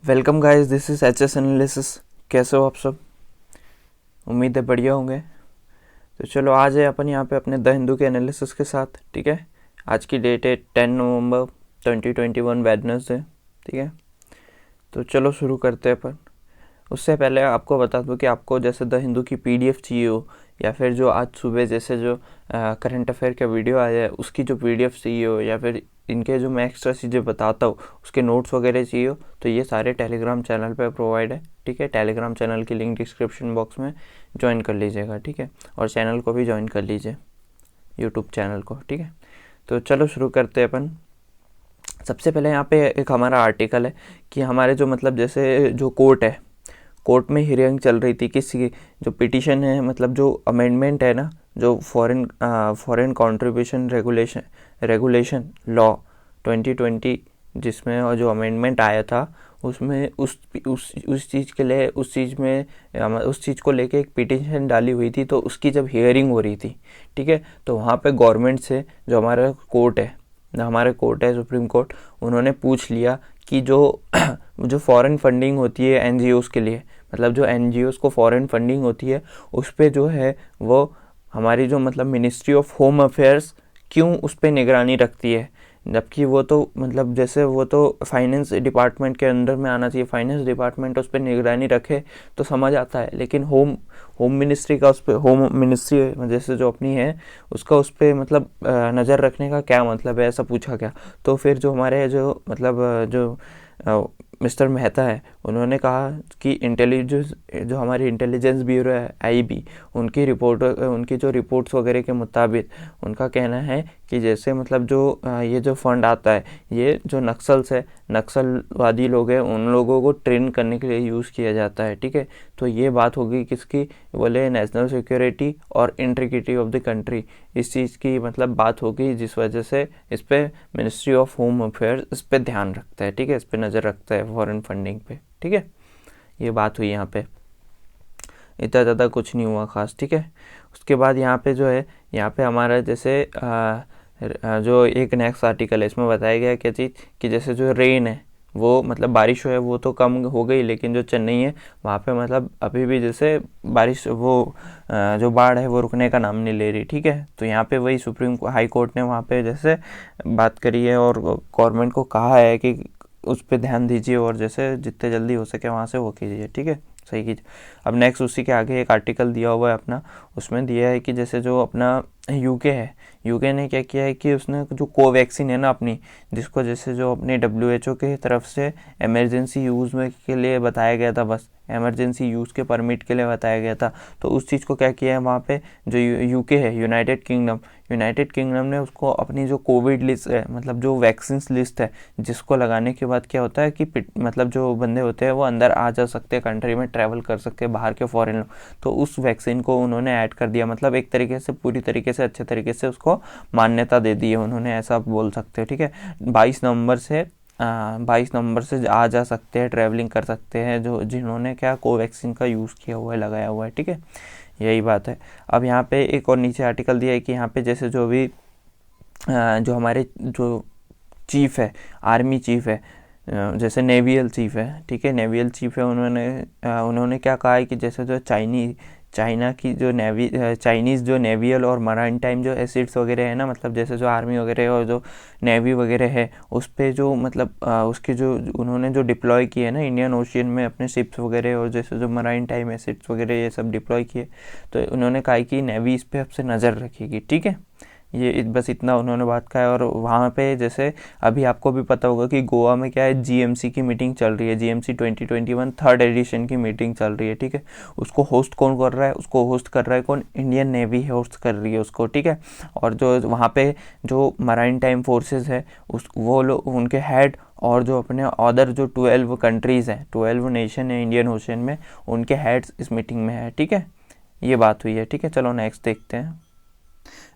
Welcome guys, this is H S analysis. कैसे हो आप सब? उम्मीद है बढ़िया होंगे। तो चलो आज है अपन यहाँ पे अपने द हिंदू के एनालिसिस के साथ। ठीक है, आज की डेट है 10 नवंबर 2021 वेडनेसडे। ठीक है, तो चलो शुरू करते हैं अपन। उससे पहले आपको बता दूं कि आपको जैसे द हिंदू की पीडीएफ चाहिए हो, या फिर जो आज सुबह जैसे जो करंट अफेयर का वीडियो आया है उसकी जो पीडीएफ चाहिए हो, या फिर इनके जो मैं एक्स्ट्रा चीज़ें बताता हूँ उसके नोट्स वगैरह चाहिए हो, तो ये सारे टेलीग्राम चैनल पे प्रोवाइड है। ठीक है, टेलीग्राम चैनल की लिंक डिस्क्रिप्शन बॉक्स में ज्वाइन कर लीजिएगा। ठीक है, और चैनल को भी ज्वाइन कर लीजिए, यूट्यूब चैनल को। ठीक है, तो चलो शुरू करते हैं अपन। सबसे पहले यहाँ पे एक हमारा आर्टिकल है कि हमारे जो मतलब जैसे जो कोर्ट है, कोर्ट में हियरिंग चल रही थी किसी जो पिटीशन है, मतलब जो अमेंडमेंट है ना, जो फॉरेन कंट्रीब्यूशन रेगुलेशन लॉ 2020, जिसमें और जो अमेंडमेंट आया था उसमें उस चीज़ के लिए उस चीज़ को लेके एक पिटीशन डाली हुई थी। तो उसकी जब हियरिंग हो रही थी, ठीक है, तो वहाँ पे गवर्नमेंट से जो हमारे कोर्ट है सुप्रीम कोर्ट, उन्होंने पूछ लिया कि जो जो फॉरेन फंडिंग होती है एनजीओज़ के लिए, मतलब जो एनजीओज़ को फॉरेन फंडिंग होती है, उस पे जो है वो हमारी जो मतलब मिनिस्ट्री ऑफ होम अफेयर्स क्यों उस पर निगरानी रखती है, जबकि वो तो मतलब जैसे वो तो फाइनेंस डिपार्टमेंट के अंदर में आना चाहिए। फाइनेंस डिपार्टमेंट उस पर निगरानी रखे तो समझ आता है, लेकिन होम मिनिस्ट्री का उस पर, होम मिनिस्ट्री जैसे जो अपनी है उसका उस पर मतलब नज़र रखने का क्या मतलब है, ऐसा पूछा गया। तो फिर जो हमारे जो मतलब जो मिस्टर मेहता है, उन्होंने कहा कि इंटेलिजेंस, जो हमारी इंटेलिजेंस ब्यूरो है आईबी, उनकी जो रिपोर्ट्स वगैरह के मुताबिक उनका कहना है कि जैसे मतलब जो ये जो फंड आता है, ये जो नक्सलवादी लोग हैं उन लोगों को ट्रेन करने के लिए यूज़ किया जाता है। ठीक है, तो ये बात होगी किसकी, बोले नेशनल सिक्योरिटी और इंटीग्रिटी ऑफ द कंट्री, इस चीज़ की मतलब बात होगी, जिस वजह से इस पर मिनिस्ट्री ऑफ होम अफेयर्स इस पर ध्यान रखता है। ठीक है, इस पर नज़र रखता है फॉरेन फंडिंग पे। ठीक है, ये बात हुई यहाँ पे, इतना ज़्यादा कुछ नहीं हुआ खास। ठीक है, उसके बाद यहाँ पे जो है, यहाँ पे हमारा जैसे जो एक नेक्स्ट आर्टिकल है, इसमें बताया गया क्या चीज़ कि जैसे जो रेन है वो मतलब बारिश है वो तो कम हो गई, लेकिन जो चेन्नई है वहाँ पे मतलब अभी भी जैसे बारिश वो जो बाढ़ है वो रुकने का नाम नहीं ले रही। ठीक है, तो यहाँ पे वही सुप्रीम हाई कोर्ट ने वहाँ पे जैसे बात करी है और गवर्नमेंट को कहा है कि उस पर ध्यान दीजिए और जैसे जितने जल्दी हो सके वहाँ से वो कीजिए। ठीक है, सही कीजिए। अब नेक्स्ट उसी के आगे एक आर्टिकल दिया हुआ है अपना, उसमें दिया है कि जैसे जो अपना यूके है, यूके ने क्या किया है कि उसने जो कोवैक्सीन है ना अपनी, जिसको जैसे जो अपने डब्ल्यूएचओ की तरफ से इमरजेंसी यूज़ में के लिए बताया गया था, बस इमरजेंसी यूज़ के परमिट के लिए बताया गया था, तो उस चीज़ को क्या किया है वहाँ पे जो यूके है, यूनाइटेड किंगडम ने उसको अपनी जो कोविड लिस्ट है, मतलब जो वैक्सीन लिस्ट है, जिसको लगाने के बाद क्या होता है कि मतलब जो बंदे होते हैं वो अंदर आ जा सकते हैं, कंट्री में ट्रैवल कर सकते हैं बाहर के फॉरेन लोग, तो उस वैक्सीन को उन्होंने ऐड कर दिया, मतलब एक तरीके से पूरी तरीके से अच्छे तरीके से उसको मान्यता दे दी है उन्होंने, ऐसा बोल सकते हो। ठीक है, 22 नवंबर से आ जा सकते हैं, ट्रैवलिंग कर सकते हैं जो जिन्होंने क्या कोवैक्सीन का यूज़ किया हुआ है, लगाया हुआ है। ठीक है, यही बात है। अब यहाँ पे एक और नीचे आर्टिकल दिया है कि यहाँ पे जैसे जो भी जो हमारे जो चीफ़ है, आर्मी चीफ़ है, जैसे नेवियल चीफ़ है, ठीक है, नेवियल चीफ़ है, उन्होंने क्या कहा है कि जैसे जो चाइना की जो चाइनीज़ जो नेवियल और मराइन टाइम जो एसिड्स वगैरह है ना, मतलब जैसे जो आर्मी वगैरह और जो नेवी वगैरह है उस पे जो मतलब उसके जो उन्होंने जो डिप्लॉय किए ना इंडियन ओशियन में अपने शिप्स वगैरह, और जैसे जो मराइन टाइम एसिड्स वगैरह ये सब डिप्लॉय किए, तो उन्होंने कहा कि नेवी इस पर अब से नज़र रखेगी। ठीक है, ये बस इतना उन्होंने बात कहा है। और वहाँ पे जैसे अभी आपको भी पता होगा कि गोवा में क्या है, जीएमसी की मीटिंग चल रही है, जीएमसी 2021 थर्ड एडिशन की मीटिंग चल रही है। ठीक है, उसको होस्ट कौन कर रहा है, उसको होस्ट कर रहा है कौन, इंडियन नेवी होस्ट कर रही है उसको। ठीक है, और जो वहाँ पे जो मराइन टाइम फोर्सेस है वो लोग, उनके हेड और जो अपने अदर जो 12 कंट्रीज़ हैं, 12 नेशन है इंडियन ओशन में, उनके हेड्स इस मीटिंग में है। ठीक है, ये बात हुई है। ठीक है, चलो नेक्स्ट देखते हैं।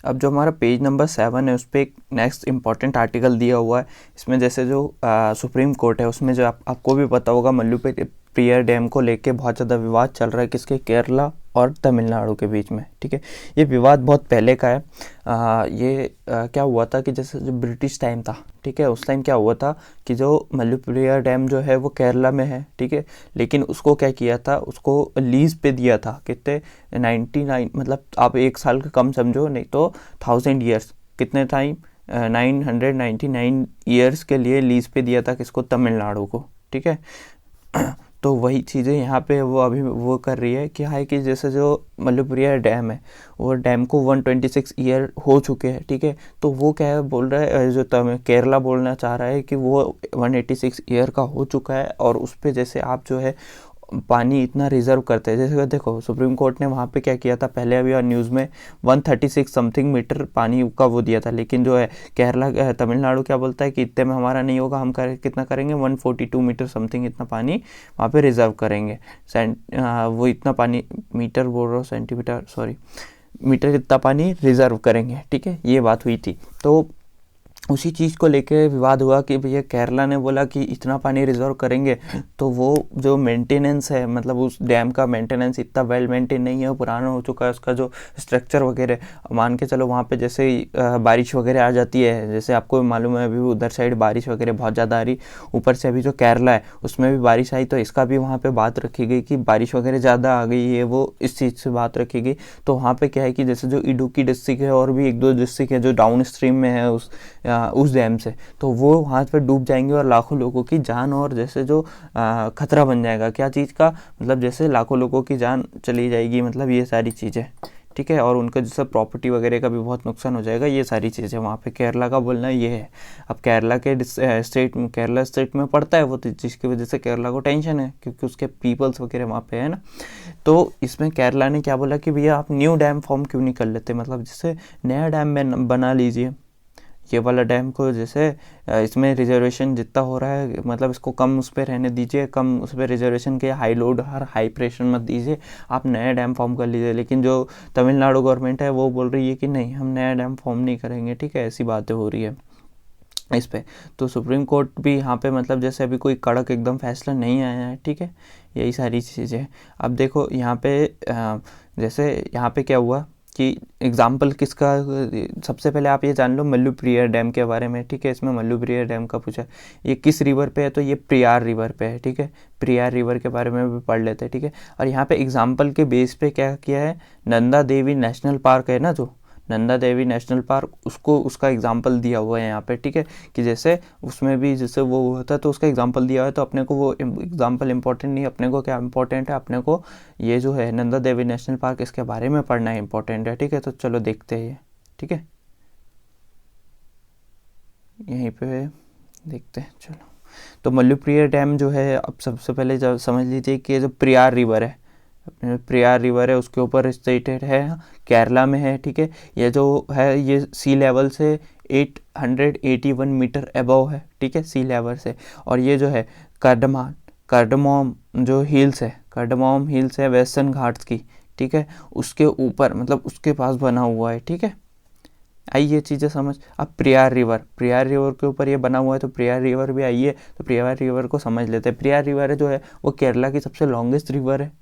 अब जो हमारा पेज नंबर 7 है उस पर एक नेक्स्ट इम्पॉर्टेंट आर्टिकल दिया हुआ है। इसमें जैसे जो सुप्रीम कोर्ट है उसमें जो आपको भी पता होगा, मल्लू प्रियर डैम को लेके बहुत ज़्यादा विवाद चल रहा है, किसके, केरला और तमिलनाडु के बीच में, ठीक है। ये विवाद बहुत पहले का है। क्या हुआ था कि जैसे जो ब्रिटिश टाइम था, ठीक है, उस टाइम क्या हुआ था कि जो मल्लुपुरियार डैम जो है वो केरला में है, ठीक है, लेकिन उसको क्या किया था, उसको लीज पे दिया था कितने 99, मतलब आप 1 साल का कम समझो, नहीं तो 1000 ईयर्स, कितने टाइम 999 ईयर्स के लिए लीज पे दिया था किसको, तमिलनाडु को, ठीक है। तो वही चीज़ें यहाँ पे वो अभी वो कर रही है कि है कि जैसे जो मल्लुपुरिया डैम है, वो डैम को 126 ईयर हो चुके हैं, ठीक है। तो वो क्या है बोल रहा है, जो केरला बोलना चाह रहा है कि वो 186 ईयर का हो चुका है, और उस पर जैसे आप जो है पानी इतना रिजर्व करते हैं। जैसे देखो सुप्रीम कोर्ट ने वहाँ पे क्या किया था, पहले अभी न्यूज़ में 136 समथिंग मीटर पानी का वो दिया था, लेकिन जो है केरला तमिलनाडु क्या बोलता है कि इतने में हमारा नहीं होगा, हम कितना करेंगे 142 मीटर समथिंग इतना पानी वहाँ पे रिजर्व करेंगे। वो इतना पानी, मीटर बोल रहा हूँ, सेंटीमीटर सॉरी, मीटर इतना पानी रिजर्व करेंगे, ठीक है, ये बात हुई थी। तो उसी चीज़ को लेके विवाद हुआ कि भैया केरला ने बोला कि इतना पानी रिजर्व करेंगे, तो वो जो मेंटेनेंस है, मतलब उस डैम का मेंटेनेंस इतना वेल मेंटेन नहीं है, पुराना हो चुका है उसका जो स्ट्रक्चर वगैरह। मान के चलो वहाँ पे जैसे बारिश वगैरह आ जाती है, जैसे आपको मालूम है अभी उधर साइड बारिश वगैरह बहुत ज़्यादा आ रही, ऊपर से अभी जो केरला है उसमें भी बारिश आई, तो इसका भी वहाँ पर बात रखी गई कि बारिश वगैरह ज़्यादा आ गई है, वो इस चीज़ से बात रखी गई। तो वहाँ पर क्या है कि जैसे जो इडुक्की डिस्ट्रिक्ट है और भी 1-2 डिस्ट्रिक्ट है जो डाउन स्ट्रीम में है उस डैम से, तो वो वहाँ पे डूब जाएंगे और लाखों लोगों की जान, और जैसे जो खतरा बन जाएगा, क्या चीज़ का, मतलब जैसे लाखों लोगों की जान चली जाएगी, मतलब ये सारी चीज़ें, ठीक है, और उनका जैसे प्रॉपर्टी वगैरह का भी बहुत नुकसान हो जाएगा, ये सारी चीज़ें वहाँ पे केरला का बोलना ये है। अब केरला के केरला स्टेट में पड़ता है वो, तो जिसकी वजह से केरला को टेंशन है क्योंकि उसके पीपल्स वगैरह वहाँ पे है ना। तो इसमें केरला ने क्या बोला कि भैया आप न्यू डैम फॉर्म क्यों नहीं कर लेते, मतलब जैसे नया डैम बना लीजिए, ये वाला डैम को जैसे इसमें रिजर्वेशन जितना हो रहा है, मतलब इसको कम उस पर रहने दीजिए, कम उस पर रिजर्वेशन के, हाई लोड हर हाई प्रेशर मत दीजिए, आप नया डैम फॉर्म कर लीजिए। लेकिन जो तमिलनाडु गवर्नमेंट है वो बोल रही है कि नहीं, हम नया डैम फॉर्म नहीं करेंगे, ठीक है, ऐसी बातें हो रही है इस पे। तो सुप्रीम कोर्ट भी यहाँ पे मतलब जैसे अभी कोई कड़क एकदम फैसला नहीं आया है, ठीक है, यही सारी चीज़ें। अब देखो यहाँ पे जैसे यहाँ पे क्या हुआ कि एग्जाम्पल किसका, सबसे पहले आप ये जान लो मल्लुप्रियर डैम के बारे में, ठीक है। इसमें मल्लुप्रियर डैम का पूछा, ये किस रिवर पे है, तो ये प्रियार रिवर पे है, ठीक है। प्रियार रिवर के बारे में भी पढ़ लेते हैं, ठीक है। और यहाँ पे एग्जाम्पल के बेस पे क्या किया है, नंदा देवी नेशनल पार्क है ना, जो नंदा देवी नेशनल पार्क, उसको उसका एग्जाम्पल दिया हुआ है यहाँ पे, ठीक है, कि जैसे उसमें भी जैसे वो होता है तो उसका एग्जाम्पल दिया हुआ है, तो अपने को वो एग्जाम्पल इंपॉर्टेंट नहीं, अपने को क्या इंपॉर्टेंट है, अपने को ये जो है नंदा देवी नेशनल पार्क, इसके बारे में पढ़ना है, इंपॉर्टेंट है, ठीक है। तो चलो देखते हैं ये, ठीक है, यहीं पे देखते हैं, चलो। तो मल्लुप्रियर डैम जो है, अब सबसे पहले जब समझ लीजिए कि जो प्रियार रिवर है, प्रियार रिवर है, उसके ऊपर स्टेटेड है, केरला में है, ठीक है। ये जो है ये सी लेवल से 881 मीटर अबव है, ठीक है, सी लेवल से। और ये जो है कार्डमोम जो हिल्स है, कार्डमोम हिल्स है वेस्टर्न घाट्स की, ठीक है, उसके ऊपर मतलब उसके पास बना हुआ है, ठीक है। आई ये चीज़ें समझ। अब प्रियार रिवर के ऊपर ये बना हुआ है, तो प्रियार रिवर भी आई है, तो प्रियार रिवर को समझ लेते हैं। प्रियार रिवर जो है वो केरला की सबसे लॉन्गेस्ट रिवर है,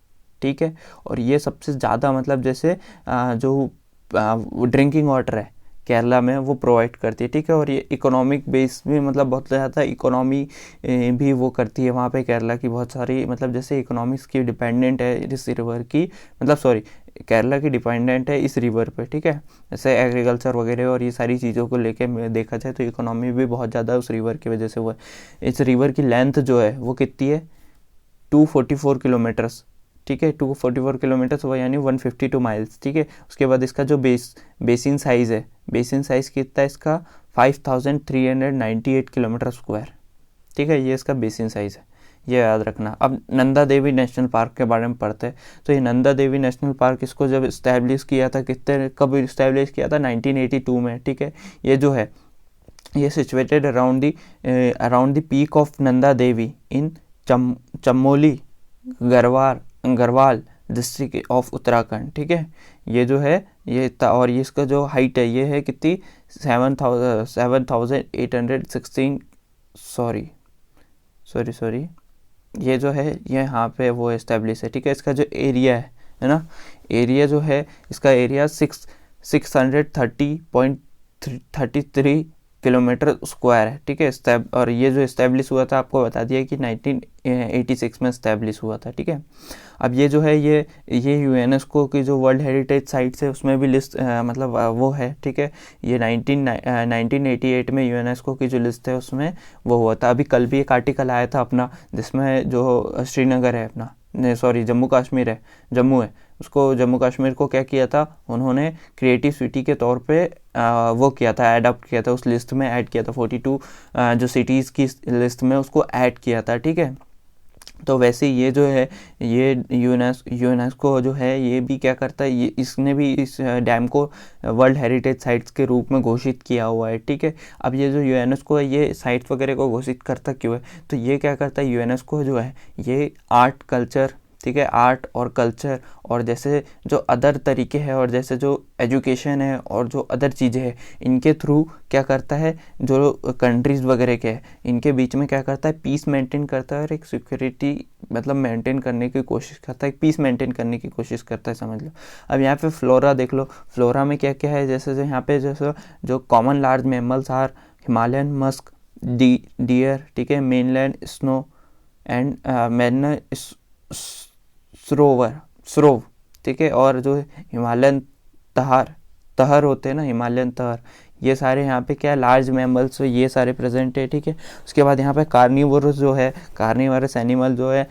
ठीक है। और ये सबसे ज़्यादा मतलब जैसे जो ड्रिंकिंग वाटर है केरला में वो प्रोवाइड करती है, ठीक है। और ये इकोनॉमिक बेस भी मतलब बहुत ज़्यादा इकोनॉमी भी वो करती है वहाँ पे केरला की, बहुत सारी मतलब जैसे इकोनॉमिक्स की डिपेंडेंट है इस रिवर की, मतलब सॉरी केरला की डिपेंडेंट है इस रिवर पे, ठीक है। जैसे एग्रीकल्चर वगैरह और ये सारी चीज़ों को लेके देखा जाए तो इकोनॉमी भी बहुत ज़्यादा उस रिवर की वजह से हुआ है। इस रिवर की लेंथ जो है वो कितनी है, 244 किलोमीटर्स, ठीक है, 244 किलोमीटर्स हुआ यानी 152 माइल्स, ठीक है। उसके बाद इसका जो बेसिन साइज़ है, बेसिन साइज़ कितना है इसका 5398 किलोमीटर स्क्वायर, ठीक है, ये इसका बेसिन साइज़ है, ये याद रखना। अब नंदा देवी नेशनल पार्क के बारे में पढ़ते हैं। तो ये नंदा देवी नेशनल पार्क इसको जब इस्टेब्लिश किया था, कब इस्टेब्लिश किया था, 1982 में, ठीक है। ये जो है ये situated around the peak of Nanda Devi in Chamoli Garhwal district of Uttarakhand, ठीक है। ये जो है ये और ये इसका जो हाइट है ये है कितनी 7,816, सॉरी ये जो है ये यहाँ पे वो एस्टेब्लिश है, ठीक है। इसका जो एरिया है है ना। एरिया जो है इसका एरिया 630.33 किलोमीटर स्क्वायर है, ठीक है। और ये जो इस्टेब्लिश हुआ था आपको बता दिया कि 1986 में इस्टेब्लिश हुआ था, ठीक है। अब ये जो है ये यूनेस्को की जो वर्ल्ड हेरिटेज साइट्स है उसमें भी लिस्ट मतलब वो है, ठीक है। ये 1988 में यूनेस्को की जो लिस्ट है उसमें वो हुआ था। अभी कल भी एक आर्टिकल आया था अपना, जिसमें जो श्रीनगर है अपना, सॉरी जम्मू कश्मीर है, जम्मू है, उसको जम्मू कश्मीर को क्या किया था उन्होंने क्रिएटिव सिटी के तौर पे वो किया था, अडॉप्ट किया था, उस लिस्ट में ऐड किया था। 42 जो सिटीज़ की लिस्ट में उसको ऐड किया था, ठीक है। तो वैसे ये जो है ये यूनेस्को जो है ये भी क्या करता है, ये इसने भी इस डैम को वर्ल्ड हेरिटेज साइट्स के रूप में घोषित किया हुआ है, ठीक है। अब ये जो यूनेस्को है ये साइट्स वगैरह को घोषित करता क्यों है, तो ये क्या करता है यूनेस्को जो है ये आर्ट कल्चर, ठीक है, आर्ट और कल्चर और जैसे जो अदर तरीके हैं और जैसे जो एजुकेशन है और जो अदर चीज़ें हैं इनके थ्रू क्या करता है, जो कंट्रीज़ वगैरह के हैं इनके बीच में क्या करता है, पीस मेंटेन करता है और एक सिक्योरिटी मतलब मेंटेन करने की कोशिश करता है, एक पीस मेंटेन करने की कोशिश करता है, समझ लो। अब यहाँ पे फ्लोरा देख लो, फ्लोरा में क्या क्या है, जैसे जो यहाँ पे जैसे जो common large mammals are Himalayan musk deer, ठीक है, mainland snow and man serow, ठीक है, और जो हिमालयन तहर होते हैं ना, हिमालयन तहर, ये सारे यहाँ पे क्या लार्ज मैमल्स ये सारे प्रेजेंट है, ठीक है। उसके बाद यहाँ पे कार्निवोरस जो है, कार्निवोरस एनिमल जो है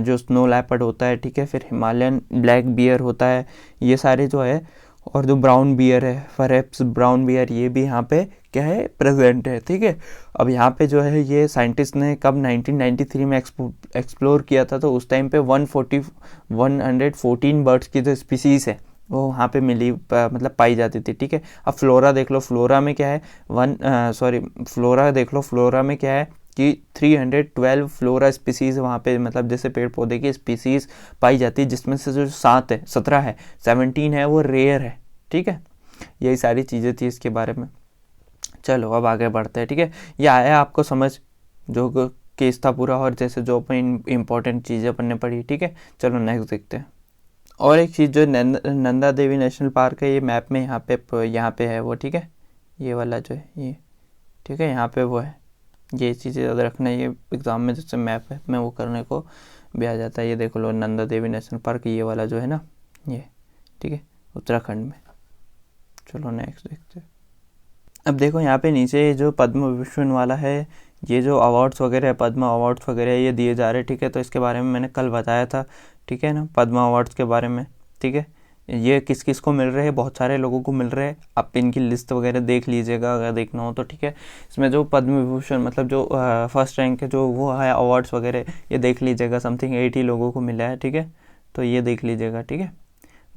जो स्नो लेपर्ड होता है, ठीक है, फिर हिमालयन ब्लैक बियर होता है, ये सारे जो है, और जो ब्राउन बियर है, फरेप्स ब्राउन बियर, ये भी यहाँ पे क्या है प्रेजेंट है, ठीक है। अब यहाँ पे जो है ये साइंटिस्ट ने कब 1993 में एक्सप्लोर किया था, तो उस टाइम पे 114 बर्ड्स की जो स्पीसीज़ है वो वहाँ पे मिली मतलब पाई जाती थी, ठीक है। अब फ्लोरा देख लो, फ्लोरा में क्या है फ्लोरा देख लो, फ्लोरा में क्या है कि 312 फ्लोरा स्पीसीज़ वहाँ पे मतलब जैसे पेड़ पौधे की स्पीसीज़ पाई जाती है, जिसमें से जो 17 है 17 है वो रेयर है, ठीक है। यही सारी चीज़ें थी इसके बारे में। चलो अब आगे बढ़ते हैं, ठीक है। ये आया आपको समझ जो केस था पूरा, और जैसे जो अपन इम्पोर्टेंट चीज़ें अपन ने पढ़ी, ठीक है। चलो नेक्स्ट देखते हैं। और एक चीज़ जो नंदा देवी नेशनल पार्क है, ये मैप में यहाँ पे है वो, ठीक है, ये वाला जो है ये, ठीक है, यहाँ पे वो है, ये चीज़ें याद रखना, ये एग्ज़ाम में जैसे मैप है में वो करने को भी आ जाता है। ये देखो लो नंदा देवी नेशनल पार्क, ये वाला जो है ना ये, ठीक है, उत्तराखंड में। चलो नेक्स्ट देखते हैं। अब देखो यहाँ पे नीचे जो पद्म विभूषण वाला है, ये जो अवार्ड्स वगैरह पद्म अवार्ड्स वगैरह ये दिए जा रहे हैं, ठीक है। तो इसके बारे में मैंने कल बताया था, ठीक है ना, पद्म अवार्ड्स के बारे में, ठीक है। ये किस किस को मिल रहे हैं, बहुत सारे लोगों को मिल रहे हैं। आप इनकी लिस्ट वगैरह देख लीजिएगा अगर देखना हो तो, ठीक है। इसमें जो पद्म विभूषण मतलब जो फर्स्ट रैंक है जो वो है अवार्ड्स वगैरह, ये देख लीजिएगा, समथिंग 80 लोगों को मिला है, ठीक है। तो ये देख लीजिएगा, ठीक है।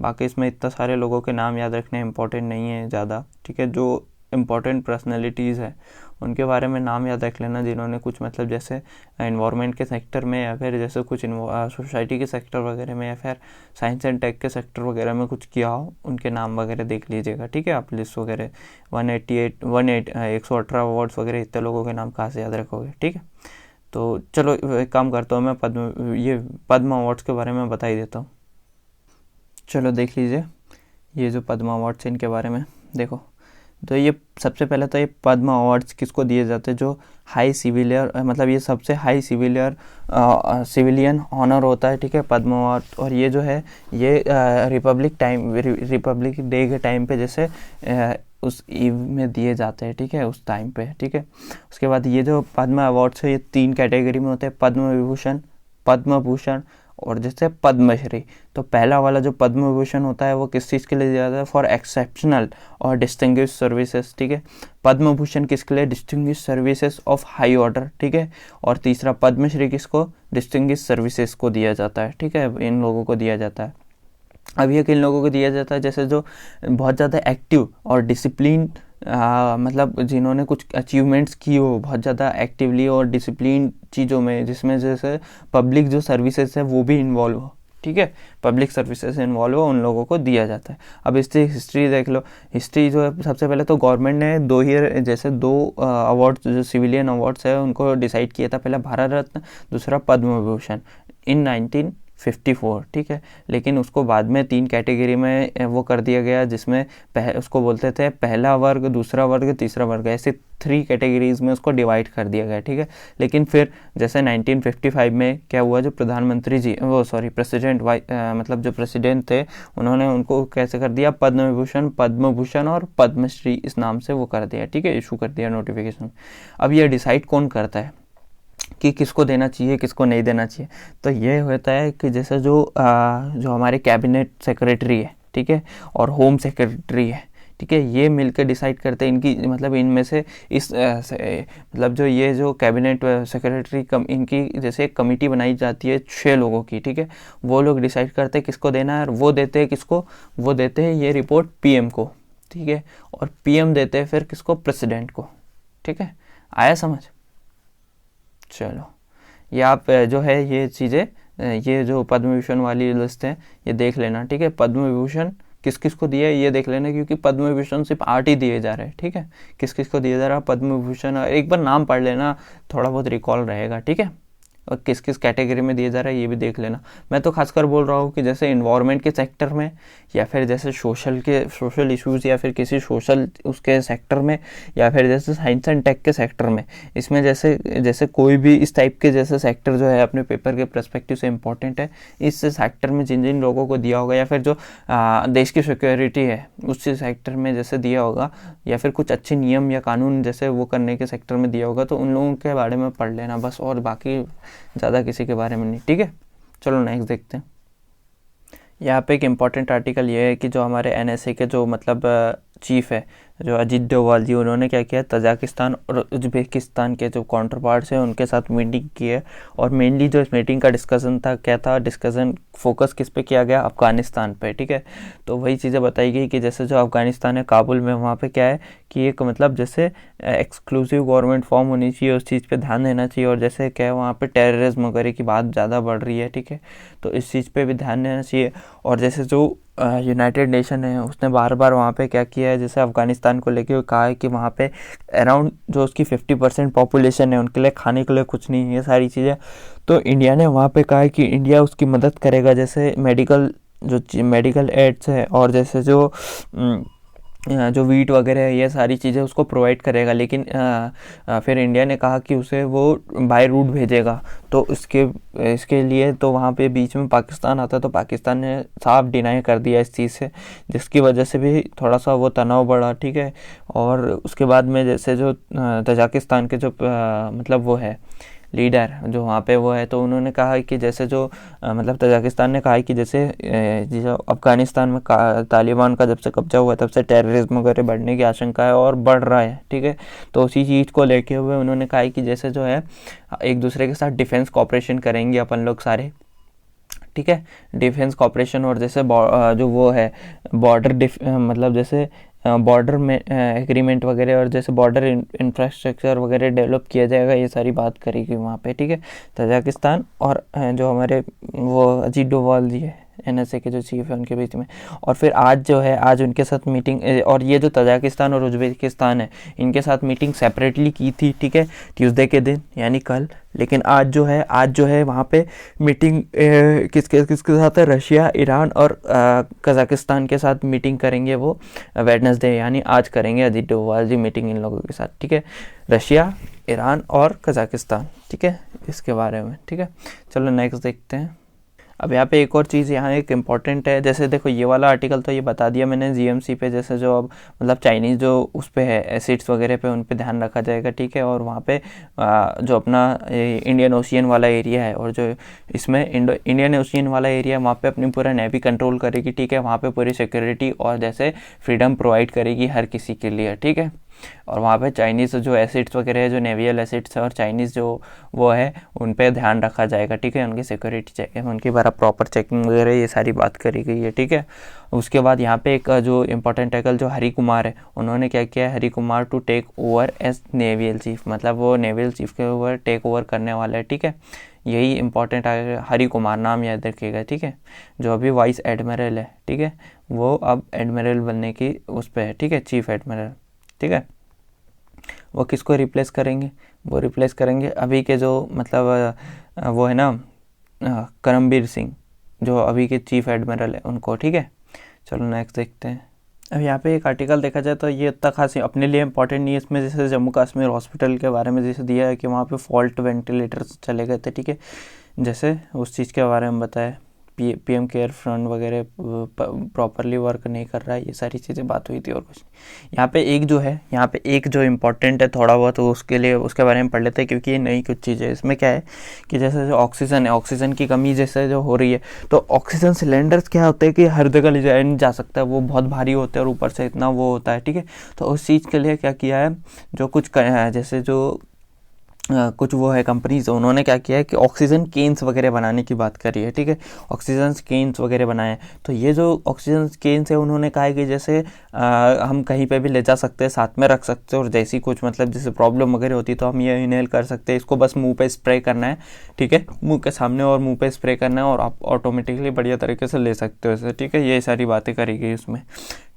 बाकी इसमें इतना सारे लोगों के नाम याद रखने इम्पोर्टेंट नहीं है ज़्यादा, ठीक है। जो इम्पॉर्टेंट पर्सनैलिटीज़ है उनके बारे में नाम याद रख लेना, जिन्होंने कुछ मतलब जैसे इन्वायरमेंट के सेक्टर में या फिर जैसे कुछ सोसाइटी के सेक्टर वगैरह में या फिर साइंस एंड टेक के सेक्टर वगैरह में कुछ किया हो, उनके नाम वगैरह देख लीजिएगा, ठीक है। आप लिस्ट वगैरह 118 अवार्ड्स वगैरह इतने लोगों के नाम कहाँ से याद रखोगे, ठीक है। तो चलो एक काम करता हूँ, मैं पद्म अवार्ड्स के बारे में बता ही देता हूँ। चलो देख लीजिए ये जो पद्म अवार्ड्स हैं इनके बारे में देखो। तो ये सबसे पहले तो ये पद्म अवार्ड्स किसको दिए जाते हैं, जो हाई सिविलियर मतलब ये सबसे हाई सिविलियन ऑनर होता है, ठीक है, पद्म अवार्ड। और ये जो है ये रिपब्लिक डे के टाइम पे जैसे उस ईव में दिए जाते हैं, ठीक है, उस टाइम पे, ठीक है। उसके बाद ये जो पद्म अवार्ड्स है ये 3 कैटेगरी में होते हैं, पद्म विभूषण, पद्म भूषण और जैसे पद्मश्री। तो पहला वाला जो पद्म विभूषण होता है वो किस चीज़ के लिए दिया जाता है, फॉर एक्सेप्शनल और डिस्टिंग्विश सर्विसेज, ठीक है। पद्म भूषण किसके लिए, distinguish services of high order, ठीक है। और तीसरा पद्मश्री किसको, डिस्टिंग्विश सर्विसेज को दिया जाता है, ठीक है, इन लोगों को दिया जाता है। अब ये किन लोगों को दिया जाता है, जैसे जो बहुत ज़्यादा एक्टिव और डिसिप्लिन मतलब जिन्होंने कुछ अचीवमेंट्स की हो बहुत ज़्यादा एक्टिवली और डिसिप्लिन चीज़ों में, जिसमें जैसे पब्लिक जो सर्विसेज है वो भी इन्वॉल्व हो, ठीक है, पब्लिक सर्विसेज इन्वॉल्व हो, उन लोगों को दिया जाता है। अब इसकी हिस्ट्री देख लो। हिस्ट्री जो है सबसे पहले तो गवर्नमेंट ने 2 अवार्ड्स जो सिविलियन अवार्ड्स है उनको डिसाइड किया था, पहला भारत रत्न, दूसरा पद्म विभूषण इन 54, ठीक है। लेकिन उसको बाद में 3 कैटेगरी में वो कर दिया गया, जिसमें उसको बोलते थे पहला वर्ग, दूसरा वर्ग, तीसरा वर्ग, ऐसे 3 कैटेगरीज में उसको डिवाइड कर दिया गया, ठीक है। लेकिन फिर जैसे 1955 में क्या हुआ, जो प्रधानमंत्री जी प्रेसिडेंट मतलब जो प्रेसिडेंट थे, उन्होंने उनको कैसे कर दिया, पद्म विभूषण, पद्म भूषण और पद्मश्री इस नाम से वो कर दिया, ठीक है, इशू कर दिया नोटिफिकेशन। अब ये डिसाइड कौन करता है कि किसको देना चाहिए, किसको नहीं देना चाहिए? तो ये होता है कि जैसे जो हमारे कैबिनेट सेक्रेटरी है, ठीक है, और होम सेक्रेटरी है, ठीक है, ये मिलकर डिसाइड करते हैं इनकी, मतलब इनमें से मतलब जो ये जो कैबिनेट सेक्रेटरी इनकी जैसे एक कमेटी बनाई जाती है 6 लोगों की, ठीक है। वो लोग डिसाइड करते हैं किसको देना है, और वो देते हैं किसको, वो देते हैं ये रिपोर्ट पीएम को, ठीक है, और पीएम देते हैं फिर किसको, प्रेसिडेंट को, ठीक है। आया समझ? चलो, ये आप जो है ये चीज़ें, ये जो पद्म विभूषण वाली लिस्ट है ये देख लेना, ठीक है। पद्म विभूषण किस किस को दिया है ये देख लेना, क्योंकि पद्म विभूषण सिर्फ 8 ही दिए जा रहे हैं, ठीक है। किस किस को दिया जा रहा है पद्म विभूषण, एक बार नाम पढ़ लेना, थोड़ा बहुत रिकॉल रहेगा, ठीक है। और किस किस कैटेगरी में दिया जा रहा है ये भी देख लेना। मैं तो खासकर बोल रहा हूँ कि जैसे इन्वायरमेंट के सेक्टर में, या फिर जैसे सोशल इश्यूज़, या फिर किसी सोशल उसके सेक्टर में, या फिर जैसे साइंस एंड टेक के सेक्टर में, इसमें जैसे कोई भी इस टाइप के जैसे सेक्टर जो है अपने पेपर के पर्सपेक्टिव से इम्पोर्टेंट है, इस सेक्टर में जिन जिन लोगों को दिया होगा, या फिर जो देश की सिक्योरिटी है उस सेक्टर में जैसे दिया होगा, या फिर कुछ अच्छे नियम या कानून जैसे वो करने के सेक्टर में दिया होगा, तो उन लोगों के बारे में पढ़ लेना बस, और बाकी ज़्यादा किसी के बारे में नहीं, ठीक है। चलो नेक्स्ट देखते हैं। यहाँ पे एक इम्पॉर्टेंट आर्टिकल ये है कि जो हमारे एनएसए के जो मतलब चीफ है, जो अजीत डोभाल जी, उन्होंने क्या किया, तजाकिस्तान और उज्बेकिस्तान के जो काउंटर पार्ट्स हैं उनके साथ मीटिंग की है। और मेनली जो इस मीटिंग का डिस्कशन था, क्या था डिस्कशन, फोकस किस पे किया गया, अफ़गानिस्तान पे, ठीक है। तो वही चीज़ें बताई गई कि जैसे जो अफ़गानिस्तान है, काबुल में, वहाँ पे क्या है कि एक मतलब जैसे एक्सक्लूसिव गवर्नमेंट फॉर्म होनी चाहिए, उस चीज़ पे ध्यान देना चाहिए। और जैसे क्या है वहाँ पे टेररिज्म वगैरह की बात ज़्यादा बढ़ रही है, ठीक है, तो इस चीज़ पे भी ध्यान देना चाहिए। और जैसे जो यूनाइटेड नेशन है उसने बार बार वहाँ पे क्या किया है, जैसे अफ़गानिस्तान को लेके कहा है कि वहाँ पे अराउंड जो उसकी 50% पॉपुलेशन है उनके लिए खाने के लिए कुछ नहीं है, ये सारी चीज़ें। तो इंडिया ने वहाँ पे कहा है कि इंडिया उसकी मदद करेगा, जैसे मेडिकल एड्स है, और जैसे जो वीट वगैरह है ये सारी चीज़ें उसको प्रोवाइड करेगा। लेकिन फिर इंडिया ने कहा कि उसे वो बाय रूट भेजेगा, तो इसके लिए तो वहाँ पे बीच में पाकिस्तान आता है, तो पाकिस्तान ने साफ डिनाई कर दिया इस चीज़ से, जिसकी वजह से भी थोड़ा सा वो तनाव बढ़ा, ठीक है। और उसके बाद में जैसे जो तजाकिस्तान के जो मतलब वो है लीडर जो वहाँ पे वो है, तो उन्होंने कहा कि जैसे जो मतलब तजाकिस्तान ने कहा कि जैसे जो अफ़गानिस्तान में तालिबान का जब से कब्जा हुआ तब से टेररिज्म वगैरह बढ़ने की आशंका है और बढ़ रहा है, ठीक है। तो उसी चीज़ को लेके हुए उन्होंने कहा कि जैसे जो है एक दूसरे के साथ डिफेंस कॉपरेशन करेंगे अपन लोग सारे, ठीक है, डिफेंस कॉपरेशन। और जैसे जो वो है बॉर्डर मतलब जैसे बॉर्डर में एग्रीमेंट वगैरह, और जैसे बॉर्डर इंफ्रास्ट्रक्चर वगैरह डेवलप किया जाएगा, ये सारी बात करेगी वहाँ पे, ठीक है, तजाकिस्तान और जो हमारे वो अजीत डोभाल जी है एनएसए के जो चीफ है उनके बीच में। और फिर आज उनके साथ मीटिंग, और ये जो तजाकिस्तान और उज्बेकिस्तान है इनके साथ मीटिंग सेपरेटली की थी, ठीक है, ट्यूसडे के दिन यानी कल। लेकिन आज जो है वहाँ पे मीटिंग किसके साथ है, रशिया, ईरान और कजाकिस्तान के साथ मीटिंग करेंगे वो वेडनेसडे, यानी आज करेंगे अजीत डोभाल जी मीटिंग इन लोगों के साथ, ठीक है, रशिया, ईरान और कजाकिस्तान, ठीक है, इसके बारे में, ठीक है। चलो नेक्स्ट देखते हैं। अब यहाँ पे एक और चीज़ यहाँ एक इम्पॉर्टेंट है, जैसे देखो ये वाला आर्टिकल तो ये बता दिया मैंने जीएमसी पे, जैसे जो अब मतलब चाइनीज़ जो उस पे है एसिड्स वगैरह पे उन पे ध्यान रखा जाएगा, ठीक है। और वहाँ पे जो अपना इंडियन ओशियन वाला एरिया है, और जो इसमें इंडियन ओशियन वाला एरिया वहाँ पे अपनी पूरा नेवी कंट्रोल करेगी, ठीक है, वहाँ पे पूरी सिक्योरिटी और जैसे फ्रीडम प्रोवाइड करेगी हर किसी के लिए, ठीक है। और वहाँ पे चाइनीज़ जो एसिड्स वगैरह है, जो नेवियल एसिड्स है और चाइनीज़ जो वो है उन पे ध्यान रखा जाएगा, ठीक है, उनकी सिक्योरिटी चेक, उनकी बारा प्रॉपर चेकिंग वगैरह ये सारी बात करी गई है, ठीक है। उसके बाद यहाँ पे एक जो इम्पोर्टेंट टैकल जो हरी कुमार है, उन्होंने क्या किया है, Hari Kumar to take over as naval chief, मतलब वो नेवियल चीफ के ऊपर टेक ओवर करने वाला है, ठीक है। यही इंपॉर्टेंट हरी कुमार नाम याद रखिएगा, ठीक है, जो अभी वाइस एडमिरल है, ठीक है, वो अब एडमिरल बनने की उस पर है, ठीक है, चीफ एडमिरल, ठीक है। वो किसको रिप्लेस करेंगे, वो रिप्लेस करेंगे अभी के जो मतलब वो है ना करमबीर सिंह, जो अभी के चीफ एडमिरल है उनको, ठीक है। चलो नेक्स्ट देखते हैं। अब यहाँ पे एक आर्टिकल देखा जाए तो ये इतना खास अपने लिए इंपॉर्टेंट नहीं है, इसमें जैसे जम्मू कश्मीर हॉस्पिटल के बारे में जैसे दिया है कि वहाँ पे फॉल्ट वेंटिलेटर्स चले गए थे, ठीक है, जैसे उस चीज़ के बारे में बताया। पीएम केयर फंड वगैरह प्रॉपरली वर्क नहीं कर रहा है, ये सारी चीज़ें बात हुई थी और कुछ नहीं। यहाँ पे एक जो इम्पोर्टेंट है थोड़ा बहुत, तो उसके लिए उसके बारे में पढ़ लेते हैं क्योंकि ये नई कुछ चीज़ है। इसमें क्या है कि जैसे जो ऑक्सीजन है, ऑक्सीजन की कमी जैसे जो हो रही है, तो ऑक्सीजन सिलेंडर्स क्या होते हैं कि हर जगह ले जाया नहीं जा सकता, वो बहुत भारी होते हैं और ऊपर से इतना वो होता है, ठीक है। तो उस चीज़ के लिए क्या किया है, जो कुछ जैसे जो कुछ वो है कंपनीज, उन्होंने क्या किया है कि ऑक्सीजन केन्स वगैरह बनाने की बात करी है, ठीक है, ऑक्सीजन केन्स वगैरह बनाए। तो ये जो ऑक्सीजन केन्स है, उन्होंने कहा है कि जैसे हम कहीं पे भी ले जा सकते हैं, साथ में रख सकते हैं, और जैसी कुछ मतलब जैसे प्रॉब्लम वगैरह होती है तो हम ये इनहेल कर सकते हैं। इसको बस मुंह पे स्प्रे करना है, ठीक है, मुंह के सामने और मुंह पे स्प्रे करना है और आप ऑटोमेटिकली बढ़िया तरीके से ले सकते हो इसे, ठीक है। ये सारी बातें करी गई उसमें,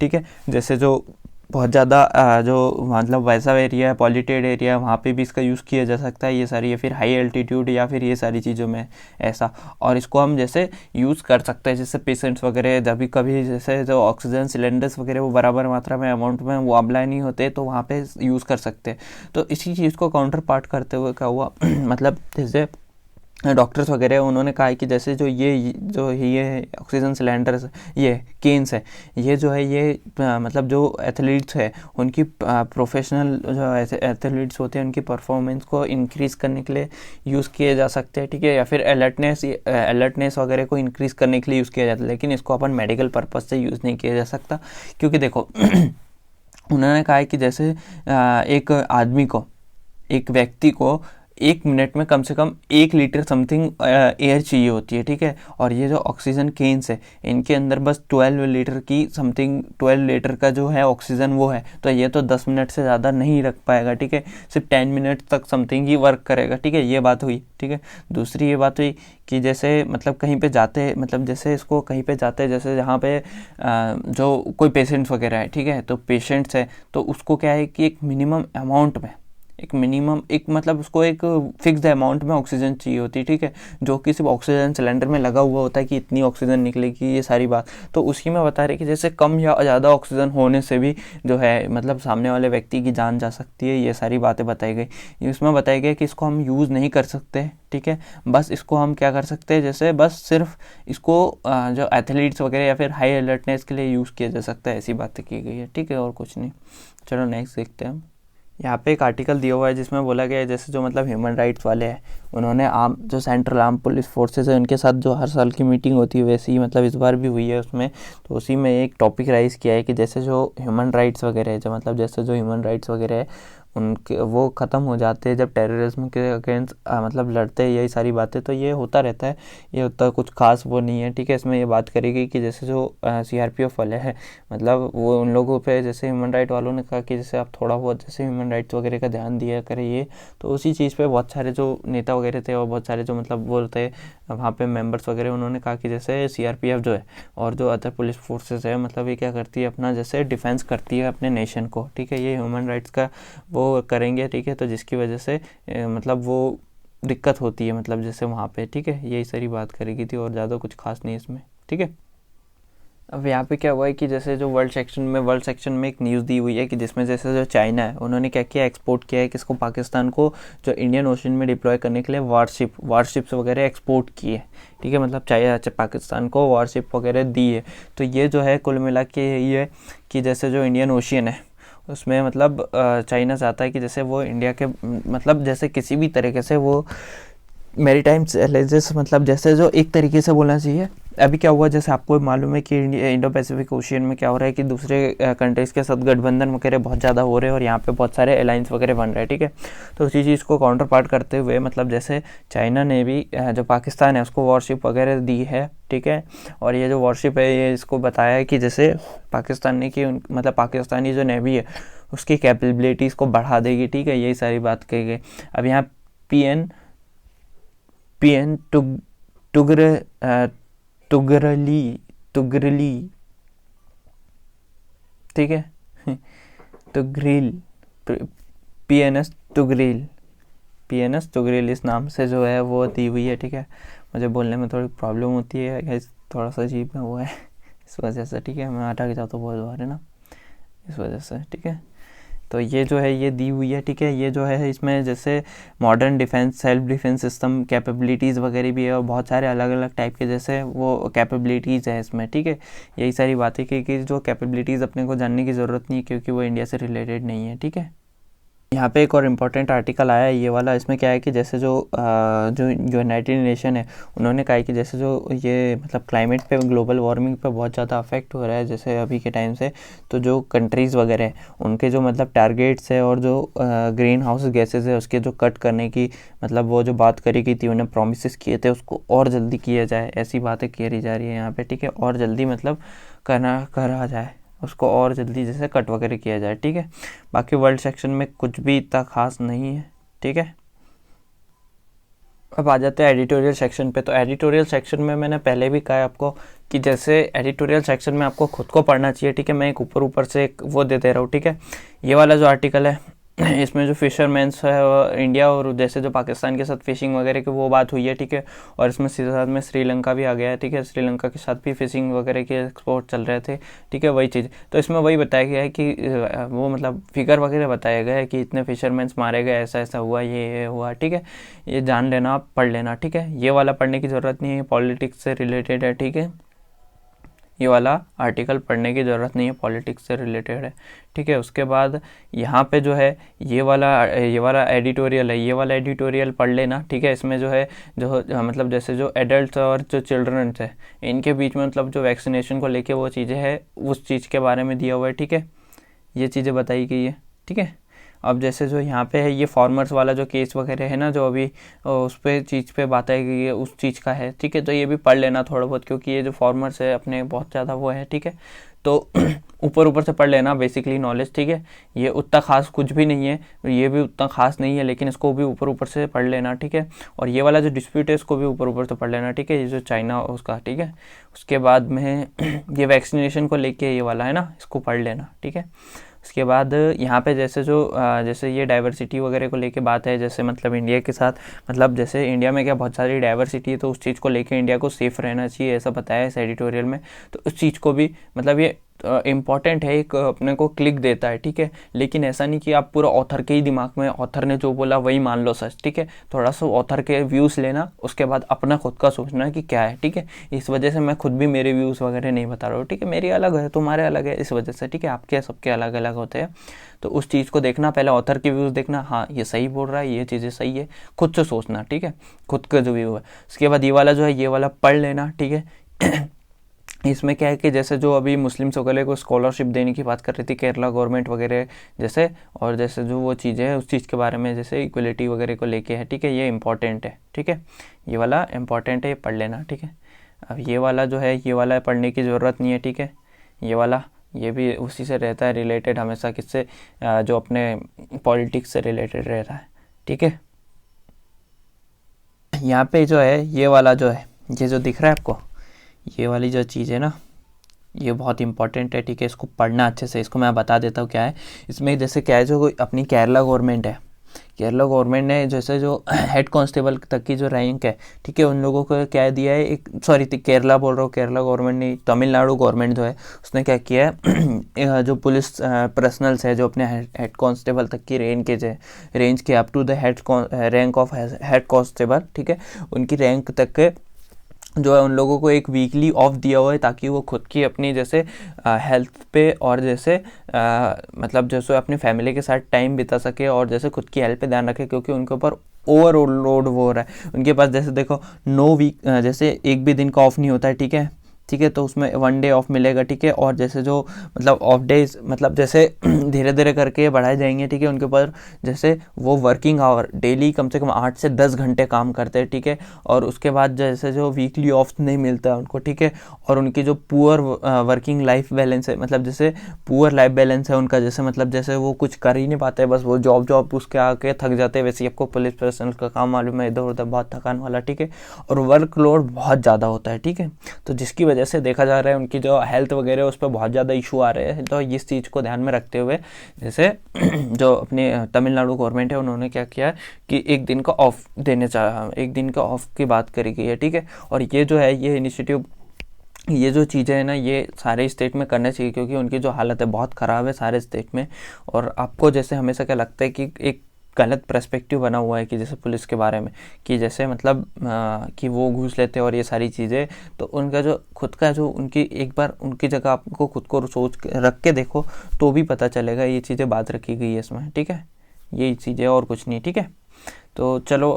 ठीक है। जैसे जो बहुत ज़्यादा जो मतलब वैसा एरिया है, पॉल्यूटेड एरिया, वहाँ पे भी इसका यूज़ किया जा सकता है ये सारी, या फिर हाई एल्टीट्यूड या फिर ये सारी चीज़ों में ऐसा। और इसको हम जैसे यूज़ कर सकते हैं, जैसे पेशेंट्स वगैरह जब भी कभी जैसे जो ऑक्सीजन सिलेंडर्स वगैरह वो बराबर मात्रा में अमाउंट में वो अप्लाई नहीं होते, तो वहाँ पे यूज़ कर सकते हैं। तो इसी चीज़ को काउंटर पार्ट करते हुए क्या हुआ मतलब जैसे डॉक्टर्स वगैरह उन्होंने कहा है कि जैसे जो ये ऑक्सीजन सिलेंडर्स, ये केन्स है, ये जो है ये मतलब जो एथलीट्स है उनकी प्रोफेशनल जो एथलीट्स होते हैं उनकी परफॉर्मेंस को इंक्रीज़ करने के लिए यूज़ किए जा सकते हैं, ठीक है, या फिर अलर्टनेस वगैरह को इंक्रीज़ करने के लिए यूज़ किया जाता है। लेकिन इसको अपन मेडिकल पर्पज़ से यूज़ नहीं किया जा सकता, क्योंकि देखो उन्होंने कहा है कि जैसे एक आदमी को, एक व्यक्ति को 1 मिनट में कम से कम 1 लीटर समथिंग एयर चाहिए होती है, ठीक है। और ये जो ऑक्सीजन केन्स है, इनके अंदर बस 12 लीटर की समथिंग 12 लीटर का जो है ऑक्सीजन वो है, तो ये तो 10 मिनट से ज़्यादा नहीं रख पाएगा, ठीक है, सिर्फ 10 मिनट तक समथिंग ही वर्क करेगा, ठीक है। ये बात हुई, ठीक है। दूसरी ये बात हुई कि जैसे मतलब कहीं पे जाते, मतलब जैसे इसको कहीं पे जाते, जैसे जहाँ पे जो कोई पेशेंट्स वगैरह है, ठीक है, तो पेशेंट्स है तो उसको क्या है कि एक मिनिमम अमाउंट में, एक मतलब उसको एक फिक्स्ड अमाउंट में ऑक्सीजन चाहिए होती है, ठीक है, जो कि सिर्फ ऑक्सीजन सिलेंडर में लगा हुआ होता है कि इतनी ऑक्सीजन निकलेगी, ये सारी बात। तो उसी में बता रहे कि जैसे कम या ज़्यादा ऑक्सीजन होने से भी जो है मतलब सामने वाले व्यक्ति की जान जा सकती है, ये सारी बातें बताई गई। इसमें बताया गया कि इसको हम यूज़ नहीं कर सकते, ठीक है, बस इसको हम क्या कर सकते हैं, जैसे बस सिर्फ इसको जो एथलीट्स वगैरह या फिर हाई अलर्टनेस के लिए यूज़ किया जा सकता है, ऐसी बातें की गई है, ठीक है, और कुछ नहीं। चलो नेक्स्ट देखते हैं हम। यहाँ पे एक आर्टिकल दिया हुआ है जिसमें बोला गया है जैसे जो मतलब ह्यूमन राइट्स वाले हैं, उन्होंने जो सेंट्रल आर्म पुलिस फोर्सेस है उनके साथ जो हर साल की मीटिंग होती है, वैसे ही मतलब इस बार भी हुई है उसमें। तो उसी में एक टॉपिक राइज किया है कि जैसे जो ह्यूमन राइट्स वगैरह है, जो मतलब जैसे जो ह्यूमन राइट्स वगैरह है उनके वो ख़त्म हो जाते हैं जब टेररिज्म के अगेंस्ट मतलब लड़ते हैं, यही सारी बातें। तो ये होता रहता है, ये उतना कुछ खास वो नहीं है, ठीक है। इसमें ये बात करी गई कि जैसे जो सीआरपीएफ वाले हैं, मतलब वो उन लोगों पे जैसे ह्यूमन राइट वालों ने कहा कि जैसे आप थोड़ा बहुत जैसे ह्यूमन राइट्स वगैरह का ध्यान दिया करें, ये तो उसी चीज़ पे बहुत सारे जो नेता वगैरह थे और बहुत सारे जो मतलब वो थे वहाँ पे मेंबर्स वगैरह, उन्होंने कहा कि जैसे सीआरपीएफ जो है और जो अदर पुलिस फोर्सेस है, मतलब ये क्या करती है, अपना जैसे डिफेंस करती है अपने नेशन को, ठीक है, ये ह्यूमन राइट्स का वो करेंगे, ठीक है। तो जिसकी वजह से मतलब वो दिक्कत होती है, मतलब जैसे वहाँ पे, ठीक है, यही सारी बात करेगी थी और ज़्यादा कुछ खास नहीं इसमें, ठीक है। अब यहाँ पे क्या हुआ है कि जैसे जो वर्ल्ड सेक्शन में एक न्यूज़ दी हुई है कि जिसमें जैसे जो चाइना है उन्होंने क्या किया, एक्सपोर्ट किया है किसको, पाकिस्तान को, जो इंडियन ओशन में डिप्लॉय करने के लिए वारशिप्स वगैरह एक्सपोर्ट किए, ठीक है, मतलब चाइना पाकिस्तान को वारशिप वगैरह दी है। तो ये जो है कुल मिला के यही है कि जैसे जो इंडियन ओशियन है उसमें मतलब चाइना चाहता है कि जैसे वो इंडिया के मतलब जैसे किसी भी तरीके से वो मैरीटाइम चैलेंजेस, मतलब जैसे जो एक तरीके से बोलना चाहिए। अभी क्या हुआ, जैसे आपको मालूम है कि इंडो पैसिफिक ओशियन में क्या हो रहा है कि दूसरे कंट्रीज़ के साथ गठबंधन वगैरह बहुत ज़्यादा हो रहे हैं और यहाँ पे बहुत सारे अलायंस वगैरह बन रहे हैं, ठीक है। तो उसी चीज़ को काउंटर पार्ट करते हुए मतलब जैसे चाइना ने भी जो पाकिस्तान है उसको वॉरशिप वगैरह दी है, ठीक है। और ये जो वॉरशिप है ये इसको बताया है कि जैसे पाकिस्तान ने कि मतलब पाकिस्तानी जो नेवी है उसकी कैपेबिलिटीज़ को बढ़ा देगी, ठीक है, यही सारी बात कही गई। अब यहाँ पीएन तुगरली, ठीक है, तुगरिल, पीएनएस तुगरिल इस नाम से जो है वो दी हुई है, ठीक है। मुझे बोलने में थोड़ी प्रॉब्लम होती है, गाइस थोड़ा सा अजीब में वो है इस वजह से, ठीक है। मैं हटा के जाता हूँ बहुत बार है ना, इस वजह से, ठीक है। तो ये जो है ये दी हुई है, ठीक है। ये जो है इसमें जैसे modern defence, self defence system capabilities वगैरह भी है, और बहुत सारे अलग अलग टाइप के जैसे वो कैपेबिलिटीज़ है इसमें, ठीक है। यही सारी बातें कि जो कैपेबिलिटीज़ अपने को जानने की ज़रूरत नहीं है क्योंकि वो इंडिया से रिलेटेड नहीं है, ठीक है। यहाँ पे एक और इम्पोर्टेंट आर्टिकल आया है ये वाला। इसमें क्या है कि जैसे जो यूनाइटेड नेशन है उन्होंने कहा है कि जैसे जो ये मतलब क्लाइमेट पे, ग्लोबल वार्मिंग पे बहुत ज़्यादा अफेक्ट हो रहा है जैसे अभी के टाइम से, तो जो कंट्रीज़ वगैरह हैं उनके जो मतलब टारगेट्स है और जो ग्रीन हाउस गैसेज है उसके जो कट करने की मतलब वो जो बात करी गई थी, उन्हें प्रोमिस किए थे उसको और जल्दी किया जाए, ऐसी बातें करी जा रही है यहाँ पे, ठीक है। और जल्दी मतलब करा जाए उसको, और जल्दी जैसे कट वगैरह किया जाए, ठीक है। बाकी वर्ल्ड सेक्शन में कुछ भी इतना खास नहीं है, ठीक है। अब आ जाते हैं एडिटोरियल सेक्शन पे। तो एडिटोरियल सेक्शन में मैंने पहले भी कहा है आपको कि जैसे एडिटोरियल सेक्शन में आपको खुद को पढ़ना चाहिए, ठीक है। मैं एक ऊपर से एक वो दे रहा हूँ, ठीक है। ये वाला जो आर्टिकल है इसमें जो फिशरमैन्स है इंडिया और जैसे जो पाकिस्तान के साथ फिशिंग वगैरह की वो बात हुई है, ठीक है। और इसमें सीधे साथ में श्रीलंका भी आ गया है, ठीक है। श्रीलंका के साथ भी फिशिंग वगैरह के एक्सपोर्ट चल रहे थे, ठीक है, वही चीज़। तो इसमें वही बताया गया है कि वो मतलब फिगर वगैरह बताया गया है कि इतने फिशरमैन्स मारे गए, ऐसा ऐसा हुआ, ये हुआ, ठीक है। ये जान लेना, आप पढ़ लेना, ठीक है। ये वाला पढ़ने की ज़रूरत नहीं है, पॉलिटिक्स से रिलेटेड है, ठीक है। ये वाला आर्टिकल पढ़ने की ज़रूरत नहीं है, पॉलिटिक्स से रिलेटेड है, ठीक है। उसके बाद यहाँ पे जो है ये वाला एडिटोरियल है, ये वाला एडिटोरियल पढ़ लेना, ठीक है। इसमें जो है जो मतलब जैसे जो एडल्ट और जो चिल्ड्रंस है इनके बीच में मतलब जो वैक्सीनेशन को लेके वो चीज़ें हैं उस चीज़ के बारे में दिया हुआ है, ठीक है। ये चीज़ें बताई गई है, ठीक है। अब जैसे जो यहाँ पे है ये फार्मर्स वाला जो केस वगैरह है ना जो अभी उस पर चीज़ पे बात आई गई है उस चीज़ का है, ठीक है। तो ये भी पढ़ लेना थोड़ा बहुत, क्योंकि ये जो फार्मर्स है अपने बहुत ज़्यादा वो है, ठीक है। तो ऊपर से पढ़ लेना बेसिकली नॉलेज, ठीक है। ये उतना खास कुछ भी नहीं है, ये भी उतना खास नहीं है, लेकिन इसको भी ऊपर से पढ़ लेना, ठीक है। और ये वाला जो डिस्प्यूट है इसको भी ऊपर से पढ़ लेना, ठीक है। ये जो चाइना उसका, ठीक है। उसके बाद में ये वैक्सीनेशन को लेके ये वाला है ना, इसको पढ़ लेना, ठीक है। उसके बाद यहाँ पे जैसे जैसे ये डाइवर्सिटी वगैरह को लेके बात है, जैसे मतलब इंडिया के साथ मतलब जैसे इंडिया में क्या बहुत सारी डाइवर्सिटी है, तो उस चीज़ को लेके इंडिया को सेफ रहना चाहिए, ऐसा बताया है इस एडिटोरियल में। तो उस चीज़ को भी मतलब ये इम्पॉर्टेंट है, एक अपने को क्लिक देता है, ठीक है। लेकिन ऐसा नहीं कि आप पूरा ऑथर के ही दिमाग में ऑथर ने जो बोला वही मान लो सच, ठीक है। थोड़ा सा ऑथर के व्यूज़ लेना, उसके बाद अपना खुद का सोचना कि क्या है, ठीक है। इस वजह से मैं खुद भी मेरे व्यूज़ वगैरह नहीं बता रहा हूँ, ठीक है। मेरी अलग है, तुम्हारे अलग है, इस वजह से, ठीक है। आपके सबके अलग अलग होते हैं, तो उस चीज़ को देखना, पहले ऑथर के व्यूज़ देखना, हाँ ये सही बोल रहा है, ये चीज़ें सही है, खुद से सोचना, ठीक है, खुद का जो व्यू है। उसके बाद ये वाला जो है ये वाला पढ़ लेना, ठीक है। इसमें क्या है कि जैसे जो अभी मुस्लिम्स वगैरह को स्कॉलरशिप देने की बात कर रही थी केरला गवर्नमेंट वगैरह जैसे, और जैसे जो वो चीज़ें हैं उस चीज़ के बारे में जैसे इक्वलिटी वगैरह को लेके है, ठीक है। ये इंपॉर्टेंट है, ठीक है। ये वाला इंपॉर्टेंट है, ये पढ़ लेना, ठीक है। अब ये वाला जो है ये वाला पढ़ने की ज़रूरत नहीं है, ठीक है। ये वाला ये भी उसी से रहता है रिलेटेड हमेशा, किससे, जो अपने पॉलिटिक्स से रिलेटेड रहता है, ठीक है। यहाँ पे जो है ये वाला जो है ये जो दिख रहा है आपको, ये वाली जो चीज़ है ना ये बहुत इंपॉर्टेंट है, ठीक है। इसको पढ़ना अच्छे से, इसको मैं बता देता हूँ क्या है इसमें। जैसे क्या है जो अपनी केरला गवर्नमेंट है, केरला गवर्नमेंट ने जैसे जो हेड कांस्टेबल तक की जो रैंक है, ठीक है, उन लोगों को क्या दिया है, एक सॉरी केरला बोल रहा हूँ, केरला गवर्नमेंट ने, तमिलनाडु गवर्नमेंट जो है उसने क्या किया है जो पुलिस पर्सनल्स है जो अपने हेड कांस्टेबल तक की रेंज के up to the head rank of head constable, ठीक है, उनकी रैंक तक के जो है उन लोगों को एक वीकली ऑफ दिया हुआ है ताकि वो खुद की अपनी जैसे हेल्थ पे और जैसे मतलब जैसे अपनी फैमिली के साथ टाइम बिता सके और जैसे खुद की हेल्थ पे ध्यान रखे, क्योंकि उनके ऊपर ओवरलोड वो हो रहा है। उनके पास जैसे देखो 9 वीक जैसे एक भी दिन का ऑफ नहीं होता है, ठीक है, ठीक है। तो उसमें 1 डे ऑफ मिलेगा, ठीक है। और जैसे जो मतलब ऑफ डेज मतलब जैसे धीरे धीरे करके बढ़ाए जाएंगे, ठीक है। उनके ऊपर जैसे वो वर्किंग आवर डेली कम से कम 8 से 10 घंटे काम करते हैं, ठीक है। और उसके बाद जैसे जो वीकली ऑफ नहीं मिलता है उनको, ठीक है। और उनकी जो पुअर वर्किंग लाइफ बैलेंस है, मतलब जैसे पुअर लाइफ बैलेंस है उनका, जैसे मतलब जैसे वो कुछ कर ही नहीं पाते, बस वो जॉब उसके आके थक जाते हैं। वैसे ही आपको पुलिस पर्सनल का काम मालूम है, इधर उधर बहुत थकान वाला, ठीक है। और वर्कलोड बहुत ज़्यादा होता है, ठीक है। तो जिसकी वजह से देखा जा रहा है उनकी जो हेल्थ वगैरह उस पर बहुत ज़्यादा इशू आ रहे हैं। तो इस चीज़ को ध्यान में रखते हुए जैसे जो अपनी तमिलनाडु गवर्नमेंट है उन्होंने क्या किया कि एक दिन का ऑफ देने चाहा, एक दिन का ऑफ की बात करी गई है, ठीक है। और ये जो है ये इनिशिएटिव, ये जो चीज़ें हैं ना, ये सारे स्टेट में करना चाहिए क्योंकि उनकी जो हालत है बहुत ख़राब है सारे स्टेट में। और आपको जैसे हमेशा क्या लगता है कि एक गलत पर्सपेक्टिव बना हुआ है कि जैसे पुलिस के बारे में कि जैसे मतलब कि वो घूस लेते हैं और ये सारी चीज़ें, तो उनका जो खुद का जो उनकी एक बार उनकी जगह आपको खुद को सोच रख के देखो तो भी पता चलेगा ये चीज़ें बात रखी गई है इसमें, ठीक है। यही चीज़ें और कुछ नहीं, ठीक है। तो चलो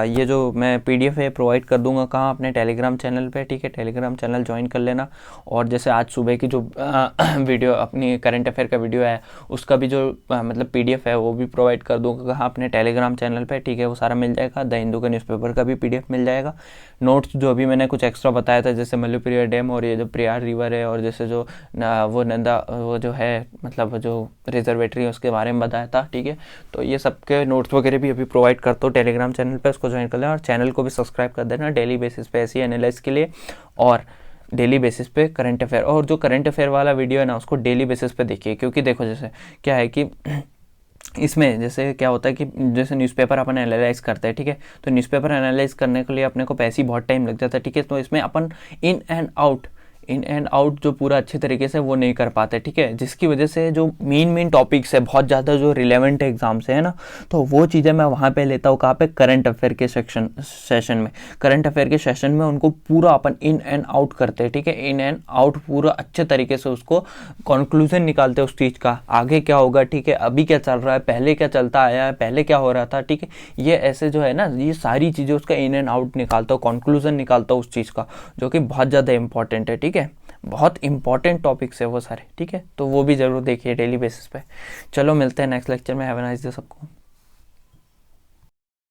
ये जो मैं PDF है प्रोवाइड कर दूंगा कहाँ, अपने टेलीग्राम चैनल पे, ठीक है। टेलीग्राम चैनल ज्वाइन कर लेना। और जैसे आज सुबह की जो वीडियो अपनी करंट अफेयर का वीडियो है उसका भी जो मतलब PDF है वो भी प्रोवाइड कर दूंगा कहाँ, अपने टेलीग्राम चैनल पे, ठीक है। वो सारा मिल जाएगा। द हिंदू का न्यूज़पेपर का भी PDF मिल जाएगा। नोट्स जो अभी मैंने कुछ एक्स्ट्रा बताया था जैसे मल्लुप्रिया डैम और ये जो प्रियार रिवर है और जैसे जो वो नंदा वो जो है मतलब जो रिजर्वेटरी है उसके बारे में बताया था, ठीक है। तो ये सबके नोट्स वगैरह भी अभी प्रोवाइड करता हूँ टेलीग्राम चैनल पे, उसको ज्वाइन कर लेना और चैनल को भी सब्सक्राइब कर देना डेली बेसिस पे ऐसी एनालाइज के लिए और डेली बेसिस पे करंट अफेयर। और जो करंट अफेयर वाला वीडियो है ना उसको डेली बेसिस पे देखिए क्योंकि देखो जैसे क्या है कि इसमें जैसे क्या होता है कि जैसे न्यूज़पेपर अपन एनालाइज करते हैं, ठीक है। तो न्यूज़पेपर एनालाइज करने के लिए अपने को पैसे ही बहुत टाइम लग जाता है, ठीक है। तो इसमें अपन इन एंड आउट जो पूरा अच्छे तरीके से वो नहीं कर पाते, ठीक है। जिसकी वजह से जो मेन टॉपिक्स है बहुत ज़्यादा जो रिलेवेंट है एग्जाम से, है ना, तो वो चीज़ें मैं वहाँ पे लेता हूँ। कहाँ पे? करंट अफेयर के सेशन में। करंट अफेयर के सेशन में उनको पूरा अपन इन एंड आउट करते हैं, ठीक है। इन एंड आउट पूरा अच्छे तरीके से उसको कंक्लूजन निकालते हैं उस चीज़ का, आगे क्या होगा, ठीक है, अभी क्या चल रहा है, पहले क्या चलता आया है, पहले क्या हो रहा था, ठीक है। ये ऐसे जो है ना ये सारी चीज़ें उसका इन एंड आउट निकालता हूँ, कंक्लूजन निकालता हूँ उस चीज़ का, जो कि बहुत ज़्यादा इंपॉर्टेंट है, ठीक है। बहुत इंपॉर्टेंट टॉपिक्स है वो सारे, ठीक है। तो वो भी जरूर देखिए डेली बेसिस पे। चलो मिलते हैं नेक्स्ट लेक्चर में। हैव अ नाइस डे सबको।